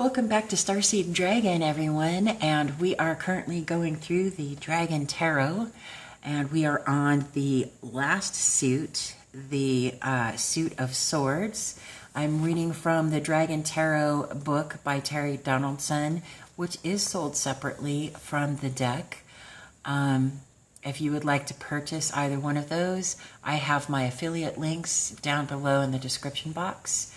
Welcome back to Starseed Dragon, everyone, and we are currently going through the Dragon Tarot, and we are on the last suit, the Suit of Swords. I'm reading from the Dragon Tarot book by Terry Donaldson, which is sold separately from the deck. If you would like to purchase either one of those, I have my affiliate links down below in the description box.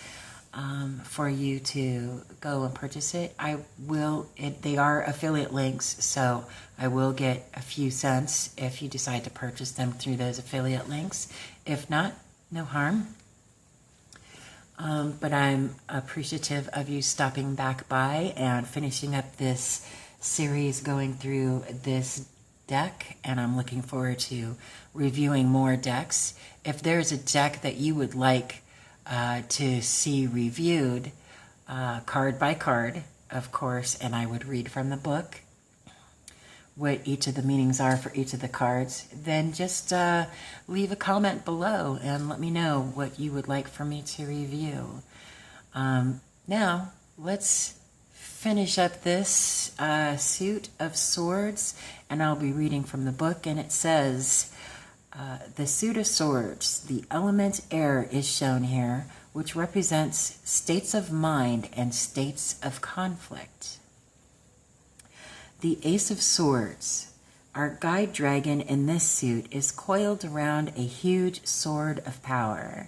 For you to go and purchase it. They are affiliate links, so I will get a few cents if you decide to purchase them through those affiliate links. If not, no harm. But I'm appreciative of you stopping back by and finishing up this series going through this deck, and I'm looking forward to reviewing more decks. If there's a deck that you would like to see reviewed card by card, of course, and I would read from the book what each of the meanings are for each of the cards, then just leave a comment below and let me know what you would like for me to review. Now, let's finish up this Suit of Swords, and I'll be reading from the book, and it says, the Suit of Swords, the element air is shown here, which represents states of mind and states of conflict. The Ace of Swords, our guide dragon in this suit, is coiled around a huge sword of power.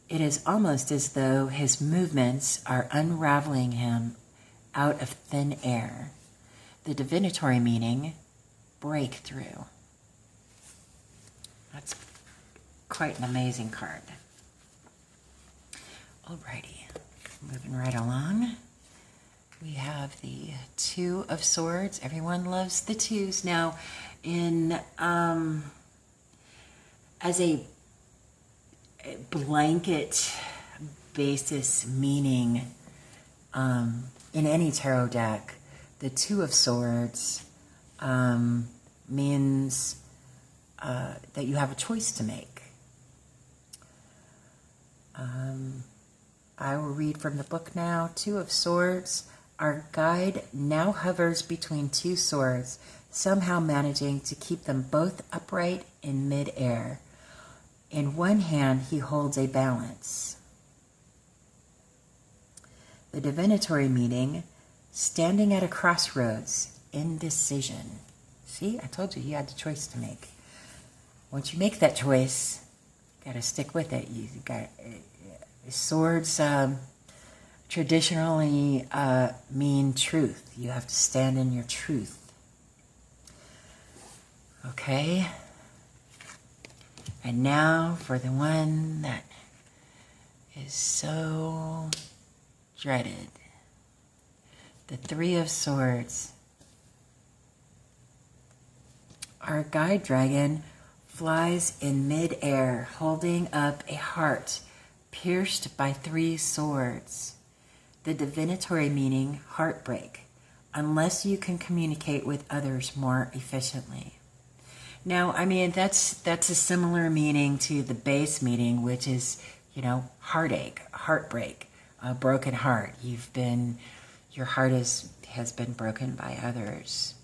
It is almost as though his movements are unraveling him out of thin air. The divinatory meaning, breakthrough. That's quite an amazing card. Alrighty, moving right along. We have the Two of Swords. Everyone loves the twos. Now, in as a blanket basis meaning in any tarot deck, the Two of Swords means that you have a choice to make. I will read from the book now. Two of Swords. Our guide now hovers between two swords, somehow managing to keep them both upright in mid-air. In one hand, he holds a balance. The divinatory meaning, standing at a crossroads, indecision. See, I told you he had the choice to make. Once you make that choice, you got to stick with it. You got swords traditionally mean truth. You have to stand in your truth. Okay. And now for the one that is so dreaded. The Three of Swords. Our guide dragon flies in mid-air, holding up a heart pierced by three swords. The divinatory meaning, heartbreak, unless you can communicate with others more efficiently. Now, I mean, that's a similar meaning to the base meaning, which is, heartache, heartbreak, a broken heart. Your heart has been broken by others.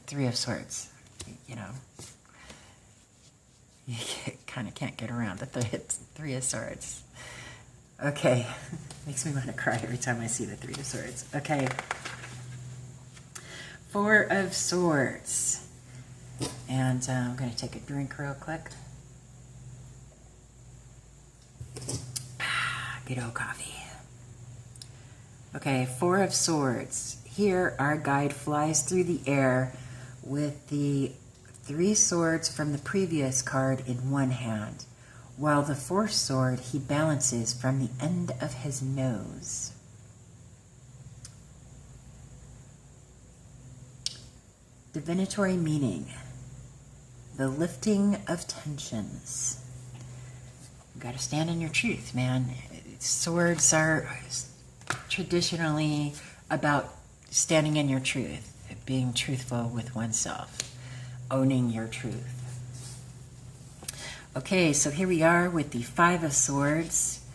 Three of Swords, you kind of can't get around the Three of Swords. Okay, makes me want to cry every time I see the Three of Swords. Okay, Four of Swords. And I'm going to take a drink real quick. Good old coffee. Okay, Four of Swords. Here, our guide flies through the air with the three swords from the previous card in one hand, while the fourth sword he balances from the end of his nose. Divinatory meaning, the lifting of tensions. You got to stand in your truth, man. Swords are traditionally about standing in your truth, being truthful with oneself, owning your truth. Okay, so here we are with the Five of Swords.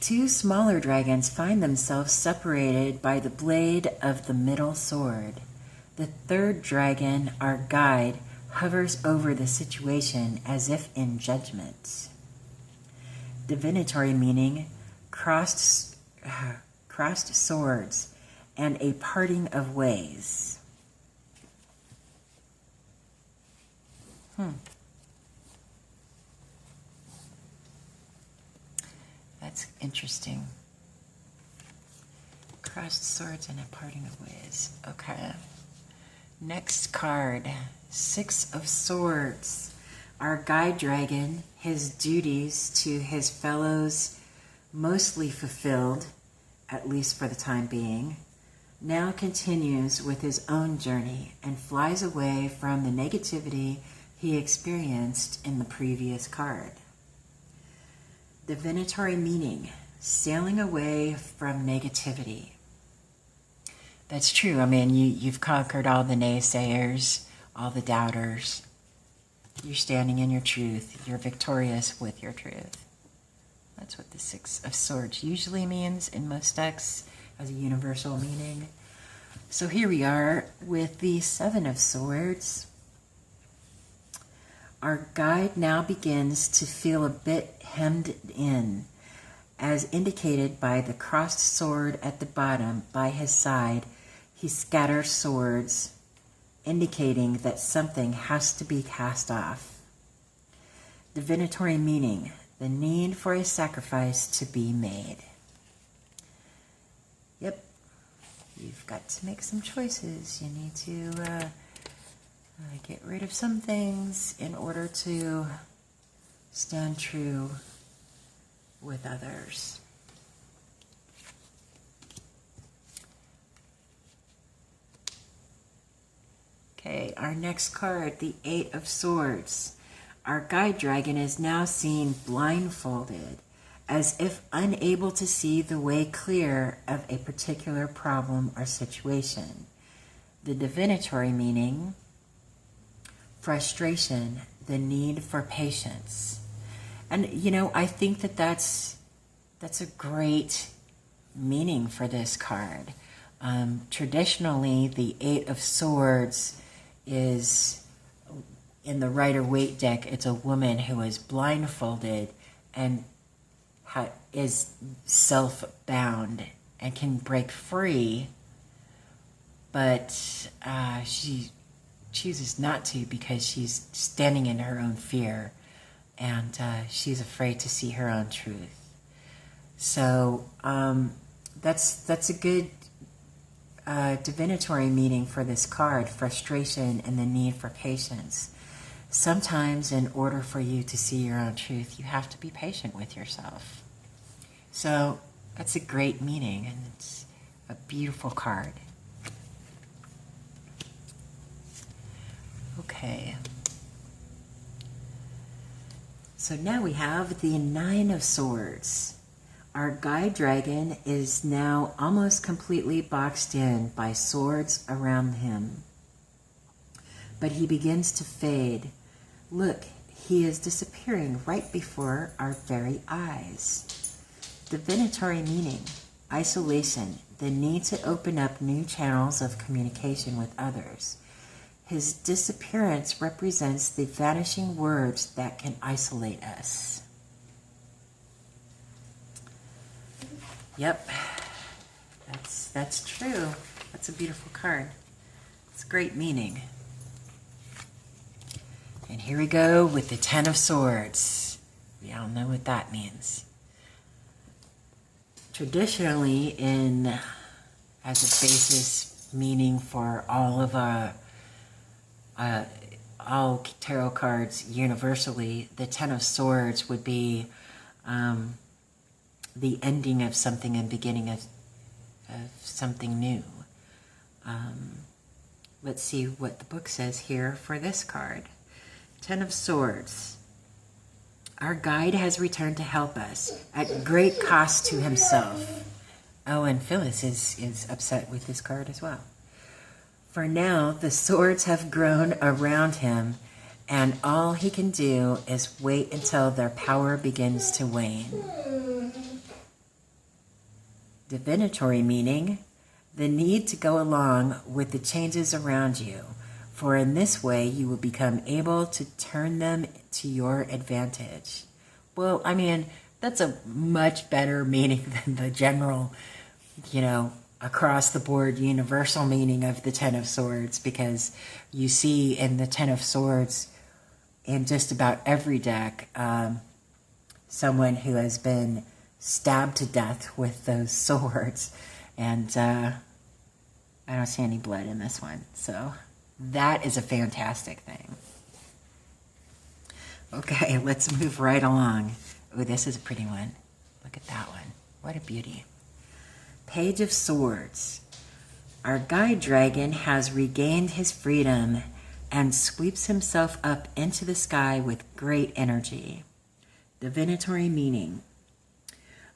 Two smaller dragons find themselves separated by the blade of the middle sword. The third dragon, our guide, hovers over the situation as if in judgment. Divinatory meaning, crossed swords and a parting of ways. That's interesting. Crossed swords and a parting of ways. Okay. Next card, Six of Swords. Our guide dragon, his duties to his fellows mostly fulfilled, at least for the time being, now continues with his own journey and flies away from the negativity he experienced in the previous card. Divinatory meaning, sailing away from negativity. That's true. I mean, you've conquered all the naysayers, all the doubters. You're standing in your truth. You're victorious with your truth. That's what the Six of Swords usually means in most decks as a universal meaning. So here we are with the Seven of Swords. Our guide now begins to feel a bit hemmed in, as indicated by the crossed sword at the bottom by his side. He scatters swords, indicating that something has to be cast off. Divinatory meaning, the need for a sacrifice to be made. Yep, you've got to make some choices. You need to get rid of some things in order to stand true with others. Okay, our next card, the Eight of Swords. Our guide dragon is now seen blindfolded, as if unable to see the way clear of a particular problem or situation. The divinatory meaning, frustration, the need for patience. And, you know, I think that that's a great meaning for this card. Traditionally, the Eight of Swords is, in the Rider-Waite deck, it's a woman who is blindfolded and is self-bound and can break free, but she chooses not to because she's standing in her own fear and she's afraid to see her own truth. So that's a good divinatory meaning for this card, frustration and the need for patience. Sometimes in order for you to see your own truth, you have to be patient with yourself. So that's a great meaning, and it's a beautiful card. Okay. So now we have the Nine of Swords. Our guide dragon is now almost completely boxed in by swords around him. But he begins to fade. Look, he is disappearing right before our very eyes. Divinatory meaning, isolation, the need to open up new channels of communication with others. His disappearance represents the vanishing words that can isolate us. Yep, that's true. That's a beautiful card. It's great meaning. And here we go with the Ten of Swords. We all know what that means. Traditionally, as a basis meaning for all of all tarot cards universally, the Ten of Swords would be the ending of something and beginning of something new. Let's see what the book says here for this card. Ten of Swords. Our guide has returned to help us at great cost to himself. Oh, and Phyllis is upset with this card as well. For now, the swords have grown around him, and all he can do is wait until their power begins to wane. Divinatory meaning, the need to go along with the changes around you, for in this way you will become able to turn them to your advantage. Well, I mean, that's a much better meaning than the general, across the board universal meaning of the Ten of Swords, because you see in the Ten of Swords in just about every deck someone who has been stabbed to death with those swords, and I don't see any blood in this one, so that is a fantastic thing. Okay, let's move right along. Oh, this is a pretty one. Look at that one. What a beauty. Page of Swords. Our guide dragon has regained his freedom and sweeps himself up into the sky with great energy. Divinatory meaning.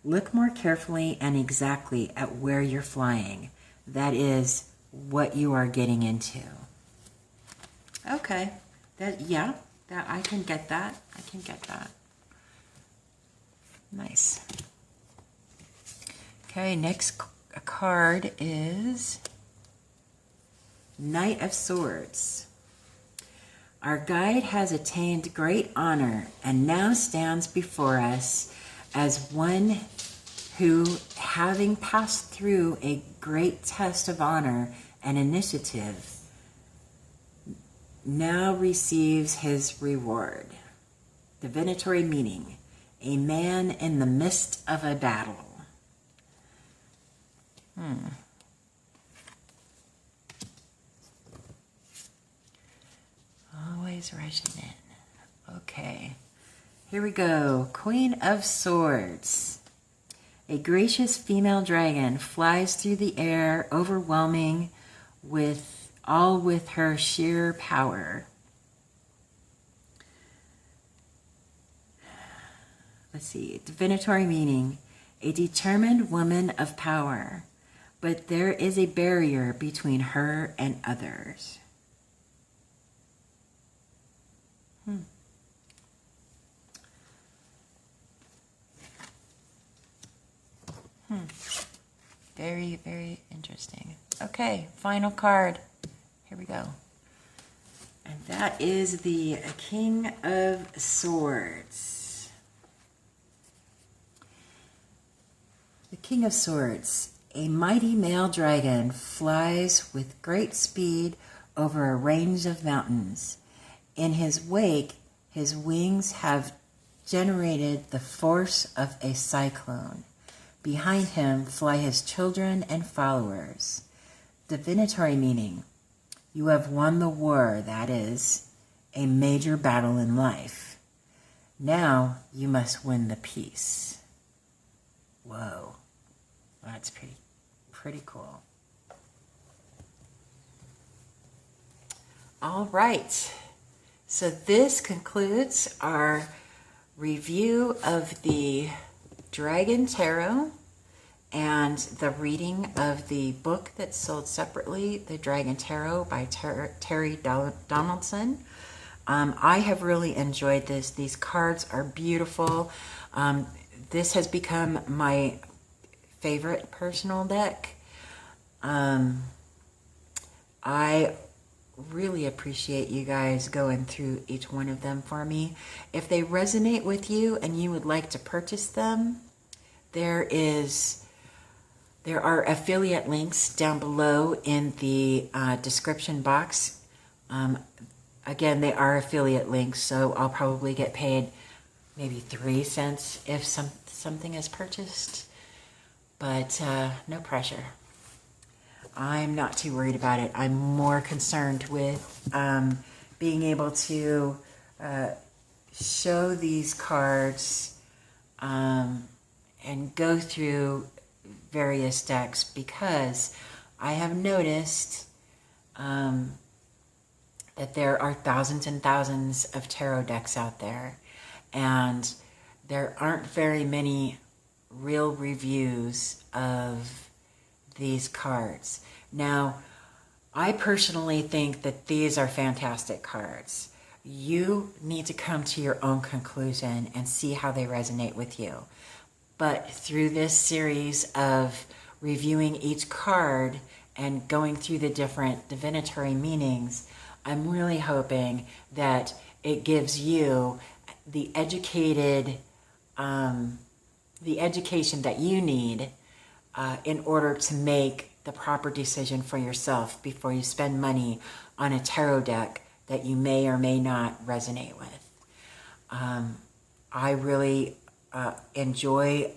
Look more carefully and exactly at where you're flying. That is what you are getting into. Okay. That I can get that. I can get that. Nice. Okay, next card is Knight of Swords. Our guide has attained great honor and now stands before us as one who, having passed through a great test of honor and initiative, now receives his reward. Divinatory meaning, a man in the midst of a battle. Always rushing in. Okay, here we go. Queen of Swords. A gracious female dragon flies through the air, overwhelming with her sheer power. Let's see. Divinatory meaning, a determined woman of power, but there is a barrier between her and others. Very, very interesting. Okay, final card. Here we go. And that is the King of Swords. The King of Swords. A mighty male dragon flies with great speed over a range of mountains. In his wake, his wings have generated the force of a cyclone. Behind him fly his children and followers. Divinatory meaning, you have won the war, that is, a major battle in life. Now you must win the peace. Whoa, that's pretty cool. All right, so this concludes our review of the Dragon Tarot and the reading of the book that's sold separately, The Dragon Tarot by Terry Donaldson. I have really enjoyed this. These cards are beautiful. This has become my favorite personal deck. I really appreciate you guys going through each one of them for me. If they resonate with you and you would like to purchase them, there are affiliate links down below in the description box. Again, they are affiliate links, so I'll probably get paid maybe 3 cents if something is purchased, but no pressure. I'm not too worried about it. I'm more concerned with being able to show these cards and go through various decks, because I have noticed that there are thousands and thousands of tarot decks out there, and there aren't very many real reviews of these cards. Now, I personally think that these are fantastic cards. you need to come to your own conclusion and see how they resonate with you. But through this series of reviewing each card and going through the different divinatory meanings, I'm really hoping that it gives you the education that you need in order to make the proper decision for yourself before you spend money on a tarot deck that you may or may not resonate with. I really enjoy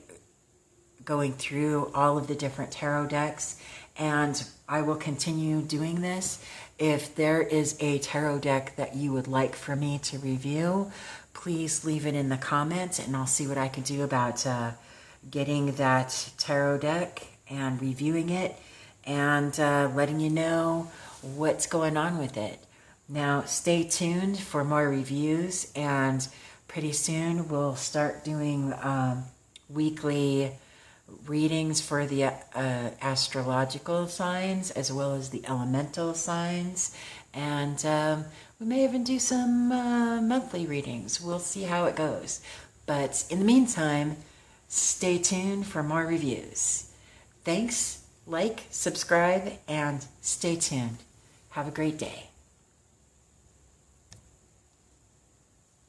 going through all of the different tarot decks, and I will continue doing this. If there is a tarot deck that you would like for me to review, please leave it in the comments and I'll see what I can do about getting that tarot deck and reviewing it and letting you know what's going on with it. Now, stay tuned for more reviews, and pretty soon we'll start doing weekly readings for the astrological signs as well as the elemental signs, and we may even do some monthly readings. We'll see how it goes. But in the meantime, stay tuned for more reviews. Thanks, like, subscribe, and stay tuned. Have a great day.